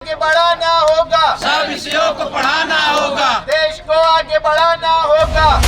आगे बढ़ाना होगा, सब विषयों को पढ़ाना होगा, देश को आगे बढ़ाना होगा।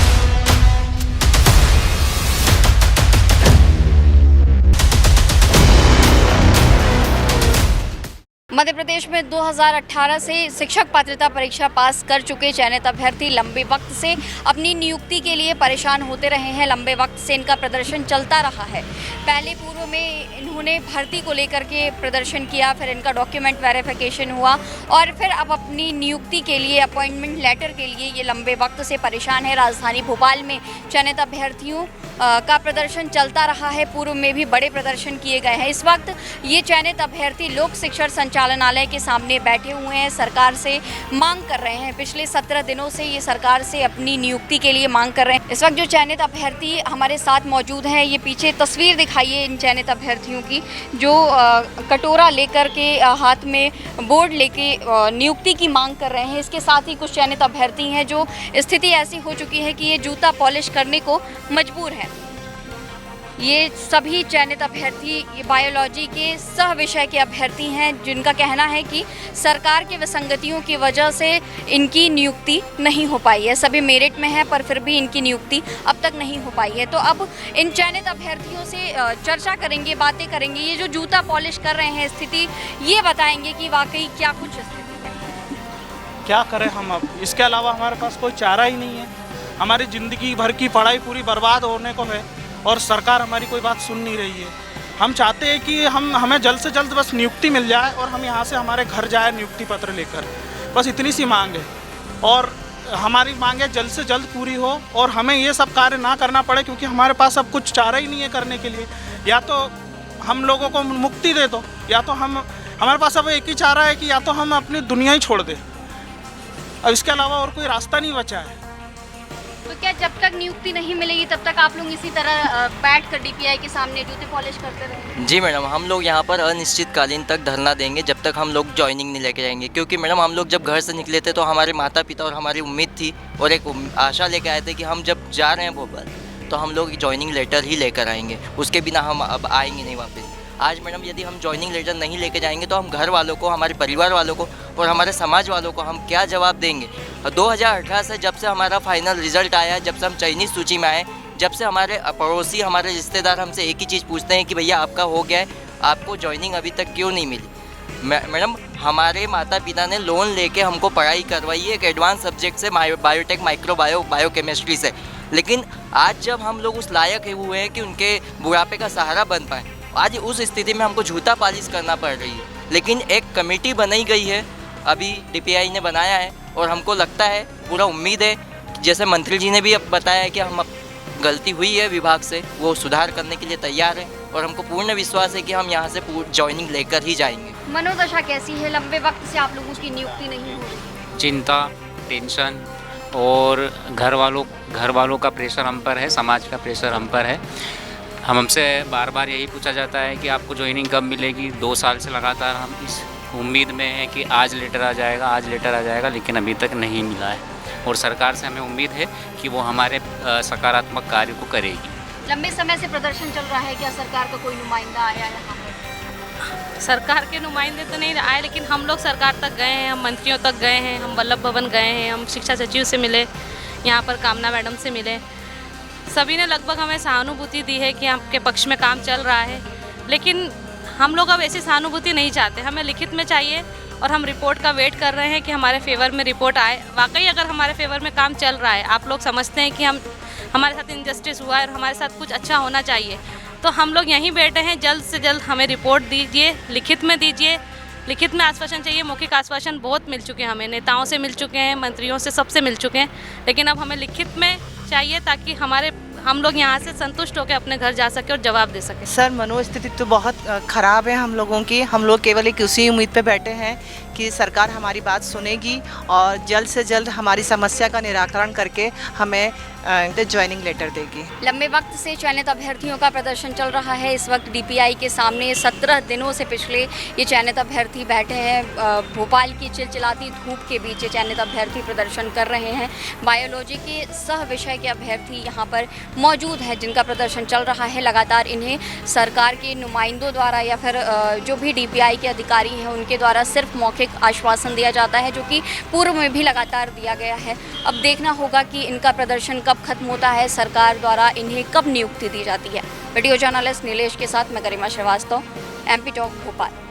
मध्य प्रदेश में 2018 से शिक्षक पात्रता परीक्षा पास कर चुके चयनित अभ्यर्थी लंबे वक्त से अपनी नियुक्ति के लिए परेशान होते रहे हैं। लंबे वक्त से इनका प्रदर्शन चलता रहा है। पहले पूर्व में इन्होंने भर्ती को लेकर के प्रदर्शन किया, फिर इनका डॉक्यूमेंट वेरिफिकेशन हुआ और फिर अब अपनी नियुक्ति के लिए अपॉइंटमेंट लेटर के लिए ये लंबे वक्त से परेशान है। राजधानी भोपाल में चयनित अभ्यर्थियों का प्रदर्शन चलता रहा है। पूर्व में भी बड़े प्रदर्शन किए गए हैं। इस वक्त ये चयनित अभ्यर्थी लोक शिक्षण संचालनालय के सामने बैठे हुए हैं, सरकार से मांग कर रहे हैं। पिछले 17 दिनों से ये सरकार से अपनी नियुक्ति के लिए मांग कर रहे हैं। इस वक्त जो चयनित अभ्यर्थी हमारे साथ मौजूद हैं, ये पीछे तस्वीर दिखाइए इन चयनित अभ्यर्थियों की जो कटोरा लेकर के हाथ में बोर्ड लेके नियुक्ति की मांग कर रहे हैं। इसके साथ ही कुछ चयनित अभ्यर्थी हैं जो स्थिति ऐसी हो चुकी है कि ये जूता पॉलिश करने को मजबूर है। ये सभी चयनित अभ्यर्थी ये बायोलॉजी के सह विषय के अभ्यर्थी हैं, जिनका कहना है कि सरकार के विसंगतियों की वजह से इनकी नियुक्ति नहीं हो पाई है। सभी मेरिट में है पर फिर भी इनकी नियुक्ति अब तक नहीं हो पाई है। तो अब इन चयनित अभ्यर्थियों से चर्चा करेंगे, बातें करेंगे। ये जो जूता पॉलिश कर रहे हैं, स्थिति ये बताएंगे कि वाकई क्या कुछ स्थिति है। क्या करें हम अब, इसके अलावा हमारे पास कोई चारा ही नहीं है। हमारी ज़िंदगी भर की पढ़ाई पूरी बर्बाद होने को है और सरकार हमारी कोई बात सुन नहीं रही है। हम चाहते हैं कि हमें जल्द से जल्द बस नियुक्ति मिल जाए और हम यहाँ से हमारे घर जाए नियुक्ति पत्र लेकर। बस इतनी सी मांग है और हमारी मांगें जल्द से जल्द पूरी हो और हमें ये सब कार्य ना करना पड़े, क्योंकि हमारे पास अब कुछ चारा ही नहीं है करने के लिए। या तो हम लोगों को मुक्ति दे दो, या तो हमारे पास अब एक ही चारा है कि या तो हम अपनी दुनिया ही छोड़ दें। अब इसके अलावा और कोई रास्ता नहीं बचा है। तो क्या जब तक नियुक्ति नहीं मिलेगी तब तक आप लोग इसी तरह बैठ कर डीपीआई के सामने जूते पॉलिश करते रहेंगे? जी मैडम, हम लोग यहाँ पर अनिश्चितकालीन तक धरना देंगे जब तक हम लोग ज्वाइनिंग नहीं लेके जाएंगे। क्योंकि मैडम हम लोग जब घर से निकले थे तो हमारे माता पिता और हमारी उम्मीद थी और एक आशा लेके आए थे कि हम जब जा रहे हैं भोपाल तो हम लोग ज्वाइनिंग लेटर ही लेकर आएंगे, उसके बिना हम अब आएंगे नहीं वापस। आज मैडम यदि हम ज्वाइनिंग लेटर नहीं लेके जाएंगे तो हम घर वालों को, हमारे परिवार वालों को और हमारे समाज वालों को हम क्या जवाब देंगे। 2018 से जब से हमारा फाइनल रिजल्ट आया, जब से हम चयनित सूची में आए, जब से हमारे पड़ोसी, हमारे रिश्तेदार हमसे एक ही चीज़ पूछते हैं कि भैया आपका हो गया है, आपको ज्वाइनिंग अभी तक क्यों नहीं मिली। मैडम हमारे माता पिता ने लोन लेके हमको पढ़ाई करवाई है एक एडवांस सब्जेक्ट से, बायोटेक, बायोकेमिस्ट्री से। लेकिन आज जब हम लोग उस लायक हुए हैं कि उनके बुढ़ापे का सहारा बन पाए, आज उस स्थिति में हमको जूता पॉलिश करना पड़ रही है। लेकिन एक कमेटी बनाई गई है, अभी डीपीआई ने बनाया है और हमको लगता है, पूरा उम्मीद है, जैसे मंत्री जी ने भी अब बताया है कि हम गलती हुई है विभाग से, वो सुधार करने के लिए तैयार है और हमको पूर्ण विश्वास है कि हम यहाँ से ज्वाइनिंग लेकर ही जाएंगे। मनोदशा कैसी है? लंबे वक्त से आप लोगों की नियुक्ति नहीं हो रही। चिंता, टेंशन और घर वालों का प्रेशर हम पर है, समाज का प्रेशर हम पर है। हमसे बार बार यही पूछा जाता है कि आपको ज्वाइनिंग कब मिलेगी। 2 साल से लगातार हम इस उम्मीद में है कि आज लेटर आ जाएगा, आज लेटर आ जाएगा, लेकिन अभी तक नहीं मिला है और सरकार से हमें उम्मीद है कि वो हमारे सकारात्मक कार्य को करेगी। लंबे समय से प्रदर्शन चल रहा है, क्या सरकार का कोई नुमाइंदा आया यहाँ पर? सरकार के नुमाइंदे तो नहीं आए, लेकिन हम लोग सरकार तक गए हैं, हम मंत्रियों तक गए हैं, हम वल्लभ भवन गए हैं, हम शिक्षा सचिव से मिले, यहाँ पर कामना मैडम से मिले। सभी ने लगभग हमें सहानुभूति दी है कि आपके पक्ष में काम चल रहा है। लेकिन हम लोग अब ऐसी सहानुभूति नहीं चाहते, हमें लिखित में चाहिए और हम रिपोर्ट का वेट कर रहे हैं कि हमारे फेवर में रिपोर्ट आए। वाकई अगर हमारे फेवर में काम चल रहा है, आप लोग समझते हैं कि हमारे साथ इनजस्टिस हुआ है और हमारे साथ कुछ अच्छा होना चाहिए, तो हम लोग यहीं बैठे हैं। जल्द से जल्द हमें रिपोर्ट दीजिए, लिखित में दीजिए। लिखित में आश्वासन चाहिए, मौखिक आश्वासन बहुत मिल चुके हैं, हमें नेताओं से मिल चुके हैं, मंत्रियों से, सबसे मिल चुके हैं, लेकिन अब हमें लिखित में चाहिए ताकि हम लोग यहाँ से संतुष्ट होकर अपने घर जा सके और जवाब दे सके। सर, मनोस्थिति तो बहुत ख़राब है हम लोगों की। हम लोग केवल एक उसी उम्मीद पे बैठे हैं कि सरकार हमारी बात सुनेगी और जल्द से जल्द हमारी समस्या का निराकरण करके हमें ज्वाइनिंग लेटर देगी। लंबे वक्त से चयनित अभ्यर्थियों का प्रदर्शन चल रहा है। इस वक्त डीपीआई के सामने 17 दिनों से पिछले ये चयनित अभ्यर्थी बैठे हैं। भोपाल की चिलचिलाती धूप के बीच ये चयनित अभ्यर्थी प्रदर्शन कर रहे हैं। बायोलॉजी के सह विषय के अभ्यर्थी यहाँ पर मौजूद हैं जिनका प्रदर्शन चल रहा है। लगातार इन्हें सरकार के नुमाइंदों द्वारा या फिर जो भी डीपीआई के अधिकारी हैं उनके द्वारा सिर्फ मौखिक एक आश्वासन दिया जाता है, जो कि पूर्व में भी लगातार दिया गया है। अब देखना होगा कि इनका प्रदर्शन कब खत्म होता है, सरकार द्वारा इन्हें कब नियुक्ति दी जाती है। वीडियो जर्नलिस्ट नीलेश के साथ मैं गरिमा श्रीवास्तव, MP टॉक भोपाल।